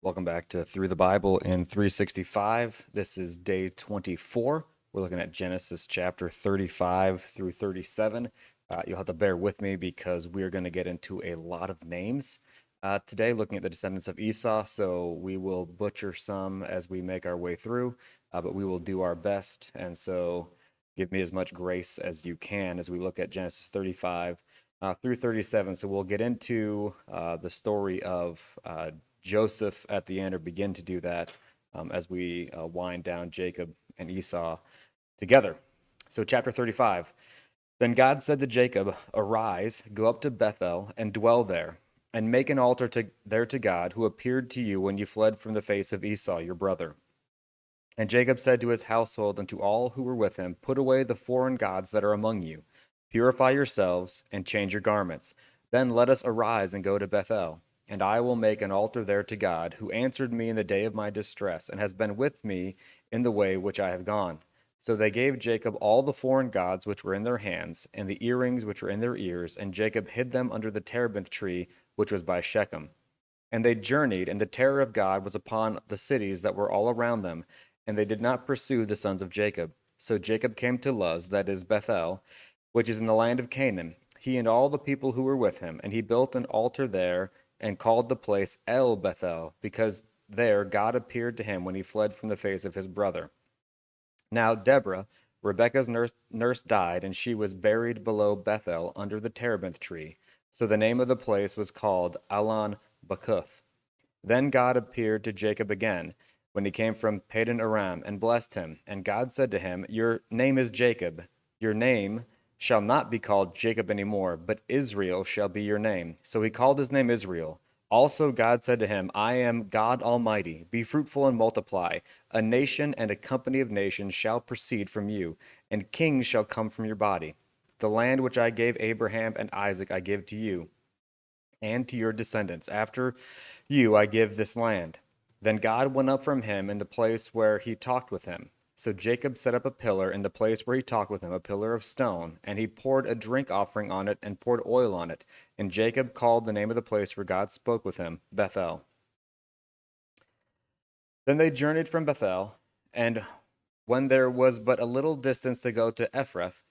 Welcome back to Through the Bible in 365. This is day 24. We're looking at Genesis chapter 35 through 37. You'll have to bear with me because we're going to get into a lot of names today, looking at the descendants of Esau. So we will butcher some as we make our way through, but we will do our best. And so give me as much grace as you can as we look at Genesis 35 through 37. So we'll get into the story of Joseph at the end, or begin to do that as we wind down Jacob and Esau together. So, chapter 35. Then God said to Jacob, "Arise, go up to Bethel, and dwell there, and make an altar there to God, who appeared to you when you fled from the face of Esau, your brother." And Jacob said to his household and to all who were with him, "Put away the foreign gods that are among you. Purify yourselves, and change your garments. Then let us arise and go to Bethel. And I will make an altar there to God, who answered me in the day of my distress, and has been with me in the way which I have gone." So they gave Jacob all the foreign gods which were in their hands, and the earrings which were in their ears, and Jacob hid them under the terebinth tree which was by Shechem. And they journeyed, and the terror of God was upon the cities that were all around them, and they did not pursue the sons of Jacob. So Jacob came to Luz, that is Bethel, which is in the land of Canaan, he and all the people who were with him, and he built an altar there and called the place El Bethel, because there God appeared to him when he fled from the face of his brother. Now Deborah, Rebekah's nurse died, and she was buried below Bethel under the terebinth tree. So the name of the place was called Alon Bakuth. Then God appeared to Jacob again when he came from Padan Aram, and blessed him. And God said to him, "Your name is Jacob. Your name shall not be called Jacob any more, but Israel shall be your name." So he called his name Israel. Also God said to him, "I am God Almighty. Be fruitful and multiply. A nation and a company of nations shall proceed from you, and kings shall come from your body. The land which I gave Abraham and Isaac I give to you, and to your descendants after you I give this land." Then God went up from him in the place where he talked with him. So Jacob set up a pillar in the place where he talked with him, a pillar of stone, and he poured a drink offering on it and poured oil on it. And Jacob called the name of the place where God spoke with him Bethel. Then they journeyed from Bethel, and when there was but a little distance to go to Ephrath,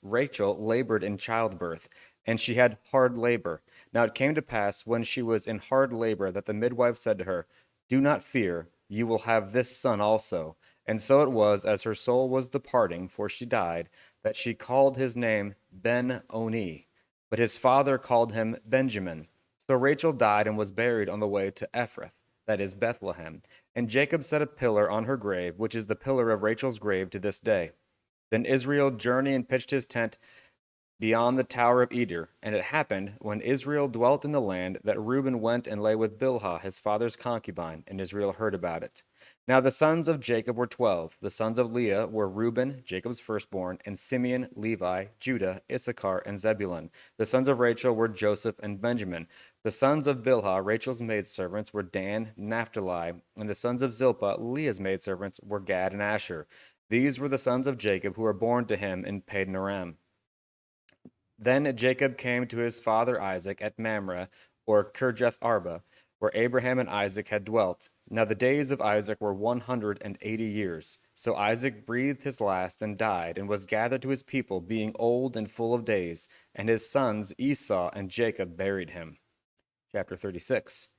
Rachel labored in childbirth, and she had hard labor. Now it came to pass, when she was in hard labor, that the midwife said to her, "Do not fear, you will have this son also." And so it was, as her soul was departing, for she died, that she called his name Ben-Oni. But his father called him Benjamin. So Rachel died and was buried on the way to Ephrath, that is Bethlehem. And Jacob set a pillar on her grave, which is the pillar of Rachel's grave to this day. Then Israel journeyed and pitched his tent beyond the tower of Eder. And it happened, when Israel dwelt in the land, that Reuben went and lay with Bilhah, his father's concubine, and Israel heard about it. Now the sons of Jacob were 12. The sons of Leah were Reuben, Jacob's firstborn, and Simeon, Levi, Judah, Issachar, and Zebulun. The sons of Rachel were Joseph and Benjamin. The sons of Bilhah, Rachel's maidservants, were Dan, Naphtali, and the sons of Zilpah, Leah's maidservants, were Gad and Asher. These were the sons of Jacob who were born to him in Padan Aram. Then Jacob came to his father Isaac at Mamre, or Kirjath Arba, where Abraham and Isaac had dwelt. Now the days of Isaac were 180 years. So Isaac breathed his last and died, and was gathered to his people, being old and full of days. And his sons Esau and Jacob buried him. Chapter 36.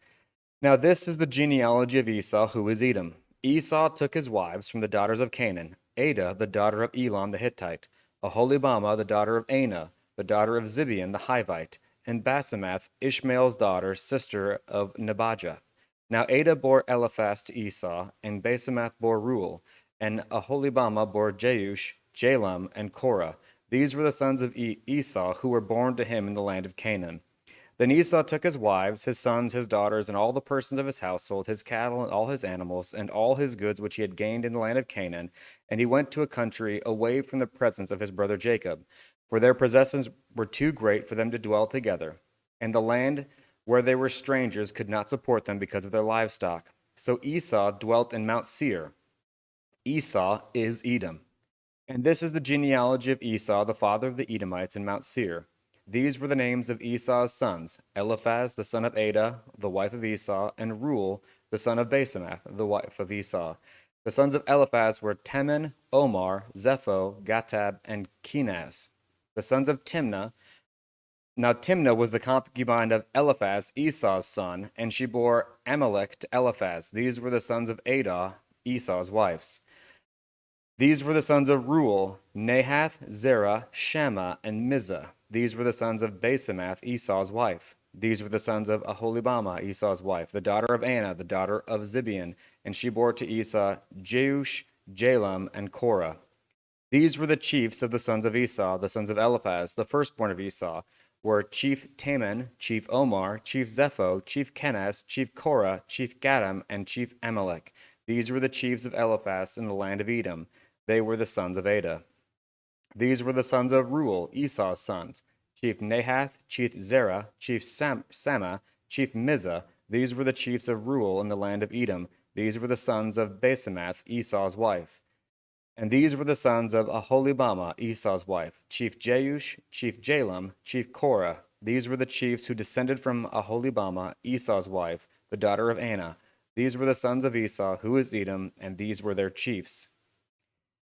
Now this is the genealogy of Esau, who is Edom. Esau took his wives from the daughters of Canaan: Adah, the daughter of Elon the Hittite; Aholibamah, the daughter of Anah, the daughter of Zibeon the Hivite; and Basemath, Ishmael's daughter, sister of Nebajoth. Now Adah bore Eliphaz to Esau, and Basemath bore Reuel, and Aholibamah bore Jeush, Jalam, and Korah. These were the sons of Esau, who were born to him in the land of Canaan. Then Esau took his wives, his sons, his daughters, and all the persons of his household, his cattle, and all his animals, and all his goods which he had gained in the land of Canaan, and he went to a country away from the presence of his brother Jacob, for their possessions were too great for them to dwell together, and the land where they were strangers could not support them because of their livestock. So Esau dwelt in Mount Seir. Esau is Edom. And this is the genealogy of Esau, the father of the Edomites, in Mount Seir. These were the names of Esau's sons: Eliphaz, the son of Ada, the wife of Esau, and Reuel, the son of Basemath, the wife of Esau. The sons of Eliphaz were Teman, Omar, Zepho, Gatab, and Kenaz. The sons of Timnah. Now Timnah was the concubine of Eliphaz, Esau's son, and she bore Amalek to Eliphaz. These were the sons of Adah, Esau's wives. These were the sons of Reuel: Nahath, Zerah, Shammah, and Mizah. These were the sons of Basemath, Esau's wife. These were the sons of Aholibamah, Esau's wife, the daughter of Anna, the daughter of Zibeon, and she bore to Esau Jeush, Jalam, and Korah. These were the chiefs of the sons of Esau. The sons of Eliphaz, the firstborn of Esau, were Chief Taman, Chief Omar, Chief Zepho, Chief Kenaz, Chief Korah, Chief Gatam, and Chief Amalek. These were the chiefs of Eliphaz in the land of Edom. They were the sons of Adah. These were the sons of Reuel, Esau's sons: Chief Nahath, Chief Zerah, Chief Samah, Chief Mizah. These were the chiefs of Reuel in the land of Edom. These were the sons of Basemath, Esau's wife. And these were the sons of Aholibamah, Esau's wife: Chief Jeush, Chief Jalam, Chief Korah. These were the chiefs who descended from Aholibamah, Esau's wife, the daughter of Anna. These were the sons of Esau, who is Edom, and these were their chiefs.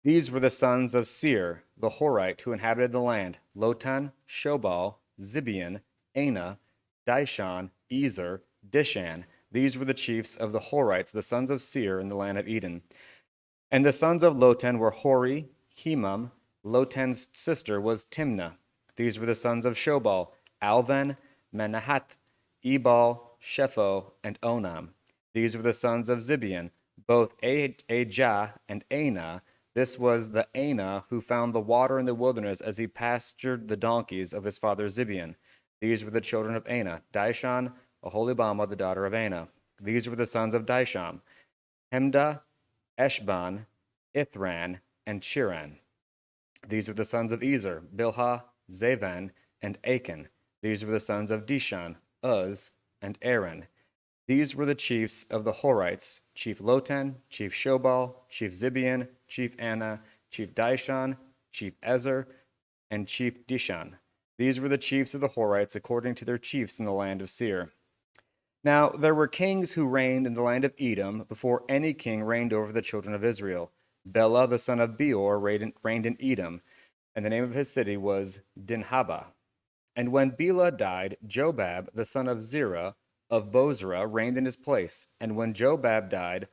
These were the sons of Seir, the Horite, who inhabited the land: Lotan, Shobal, Zibeon, Anah, Dishon, Ezer, Dishan. These were the chiefs of the Horites, the sons of Seir in the land of Eden. And the sons of Lotan were Hori, Hemam. Lotan's sister was Timnah. These were the sons of Shobal: Alvan, Manahath, Ebal, Shepho, and Onam. These were the sons of Zibeon, both Ajah and Anah. This was the Anah who found the water in the wilderness as he pastured the donkeys of his father Zibeon. These were the children of Anah: Dishon, Aholibamah, the daughter of Anah. These were the sons of Dishon: Hemdah, Eshban, Ithran, and Chiran. These were the sons of Ezer: Bilhah, Zavan, and Achan. These were the sons of Dishon: Uz, and Aaron. These were the chiefs of the Horites: Chief Lotan, Chief Shobal, Chief Zibeon, Chief Anah, Chief Dishon, Chief Ezer, and Chief Dishan. These were the chiefs of the Horites according to their chiefs in the land of Seir. Now there were kings who reigned in the land of Edom before any king reigned over the children of Israel. Bela, the son of Beor, reigned in Edom, and the name of his city was Dinhabah. And when Bela died, Jobab, the son of Zerah of Bozrah, reigned in his place. And when Jobab died,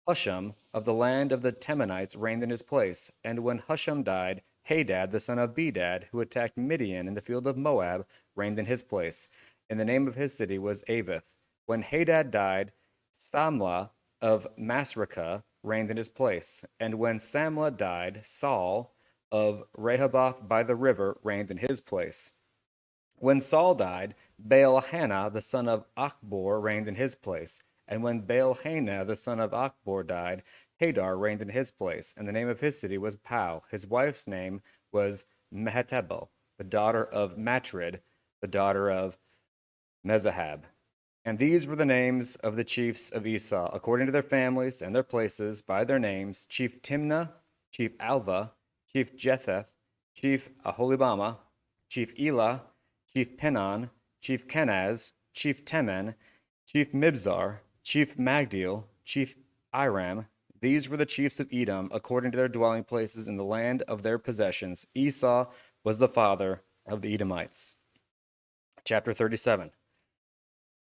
Husham of the land of the Temanites reigned in his place. And when Husham died, Hadad, the son of Bedad, who attacked Midian in the field of Moab, reigned in his place. And the name of his city was Avith. When Hadad died, Samlah of Masrekah reigned in his place. And when Samlah died, Saul of Rehoboth by the river reigned in his place. When Saul died, Baal-Hanah, the son of Achbor, reigned in his place. And when Baal-Hanah, the son of Achbor, died, Hadar reigned in his place. And the name of his city was Pau. His wife's name was Mehetabel, the daughter of Matred, the daughter of Mezahab. And these were the names of the chiefs of Esau, according to their families and their places, by their names: Chief Timnah, Chief Alva, Chief Jetheth, Chief Aholibamah, Chief Elah, Chief Penon, Chief Kenaz, Chief Teman, Chief Mibzar, Chief Magdiel, Chief Iram. These were the chiefs of Edom, according to their dwelling places in the land of their possessions. Esau was the father of the Edomites. Chapter 37.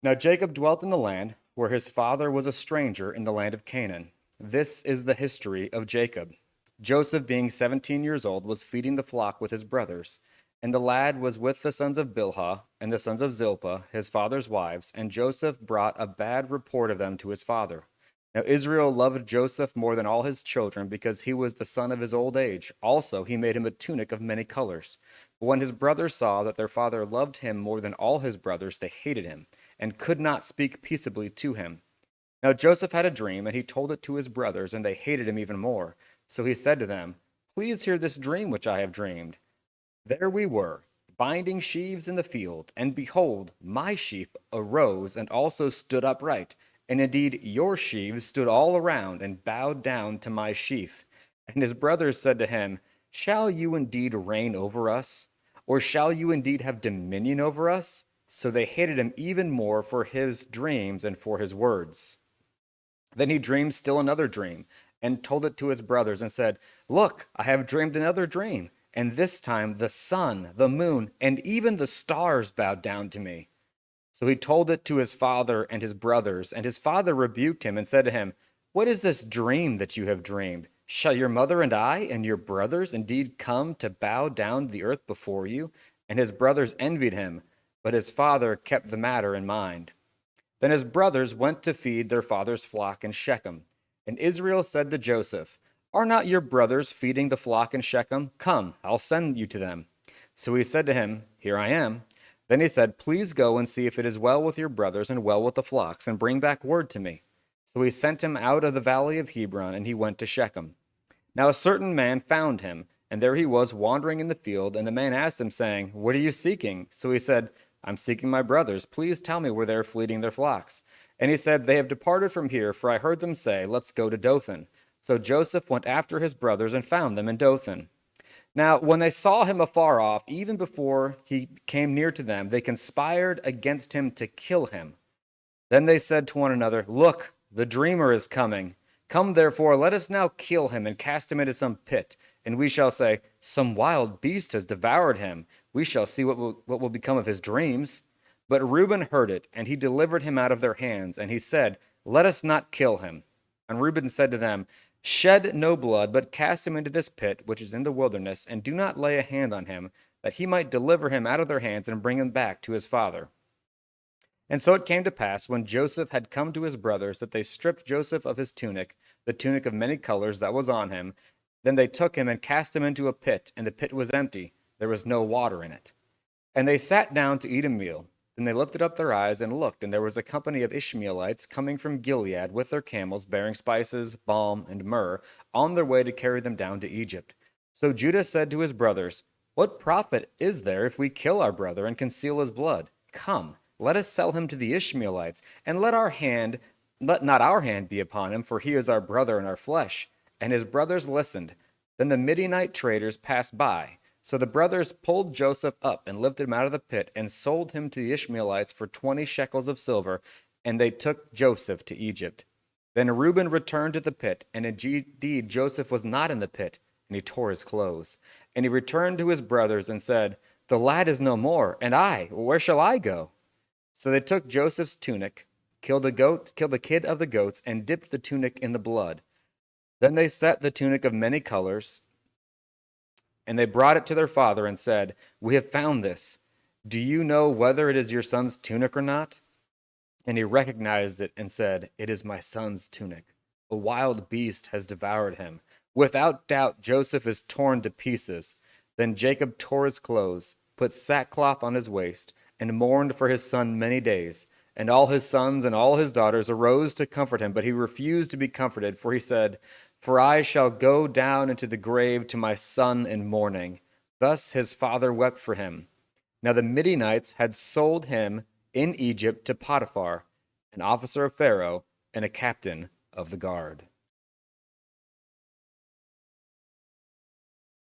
Now Jacob dwelt in the land where his father was a stranger in the land of Canaan. This is the history of Jacob. Joseph, being 17 years old, was feeding the flock with his brothers. And the lad was with the sons of Bilhah and the sons of Zilpah, his father's wives, and Joseph brought a bad report of them to his father. Now Israel loved Joseph more than all his children, because he was the son of his old age. Also he made him a tunic of many colors. But when his brothers saw that their father loved him more than all his brothers, they hated him, and could not speak peaceably to him. Now Joseph had a dream, and he told it to his brothers, and they hated him even more. So he said to them, "Please hear this dream which I have dreamed. There we were, binding sheaves in the field, and behold, my sheaf arose and also stood upright. And indeed your sheaves stood all around and bowed down to my sheaf." And his brothers said to him, "Shall you indeed reign over us? Or shall you indeed have dominion over us? So they hated him even more for his dreams and for his words. Then he dreamed still another dream, and told it to his brothers, and said, Look, I have dreamed another dream, and this time the sun, the moon, and even the stars bowed down to me. So he told it to his father and his brothers, and his father rebuked him and said to him, What is this dream that you have dreamed? Shall your mother and I and your brothers indeed come to bow down to the earth before you? And his brothers envied him, but his father kept the matter in mind. Then his brothers went to feed their father's flock in Shechem. And Israel said to Joseph, Are not your brothers feeding the flock in Shechem? Come, I'll send you to them. So he said to him, Here I am. Then he said, Please go and see if it is well with your brothers and well with the flocks, and bring back word to me. So he sent him out of the valley of Hebron, and he went to Shechem. Now a certain man found him, and there he was wandering in the field, and the man asked him, saying, What are you seeking? So he said, I'm seeking my brothers. Please tell me where they are feeding their flocks. And he said, They have departed from here, for I heard them say, Let's go to Dothan. So Joseph went after his brothers and found them in Dothan. Now, when they saw him afar off, even before he came near to them, they conspired against him to kill him. Then they said to one another, Look, the dreamer is coming. Come, therefore, let us now kill him and cast him into some pit. And we shall say, Some wild beast has devoured him. We shall see what will become of his dreams. But Reuben heard it, and he delivered him out of their hands. And he said, Let us not kill him. And Reuben said to them, Shed no blood, but cast him into this pit, which is in the wilderness, and do not lay a hand on him, that he might deliver him out of their hands and bring him back to his father. And so it came to pass, when Joseph had come to his brothers, that they stripped Joseph of his tunic, the tunic of many colors that was on him. Then they took him and cast him into a pit, and the pit was empty. There was no water in it. And they sat down to eat a meal. Then they lifted up their eyes and looked, and there was a company of Ishmaelites coming from Gilead with their camels, bearing spices, balm, and myrrh, on their way to carry them down to Egypt. So Judah said to his brothers, What profit is there if we kill our brother and conceal his blood? Come, let us sell him to the Ishmaelites, and let not our hand be upon him, for he is our brother and our flesh. And his brothers listened. Then the Midianite traders passed by. So the brothers pulled Joseph up and lifted him out of the pit and sold him to the Ishmaelites for 20 shekels of silver, and they took Joseph to Egypt. Then Reuben returned to the pit, and indeed Joseph was not in the pit, and he tore his clothes. And he returned to his brothers and said, The lad is no more, and I, where shall I go? So they took Joseph's tunic, killed the kid of the goats, and dipped the tunic in the blood. Then they set the tunic of many colors, and they brought it to their father and said, We have found this. Do you know whether it is your son's tunic or not? And he recognized it and said, It is my son's tunic. A wild beast has devoured him. Without doubt, Joseph is torn to pieces. Then Jacob tore his clothes, put sackcloth on his waist, and mourned for his son many days. And all his sons and all his daughters arose to comfort him, but he refused to be comforted, for he said, For I shall go down into the grave to my son in mourning. Thus his father wept for him. Now the Midianites had sold him in Egypt to Potiphar, an officer of Pharaoh and a captain of the guard.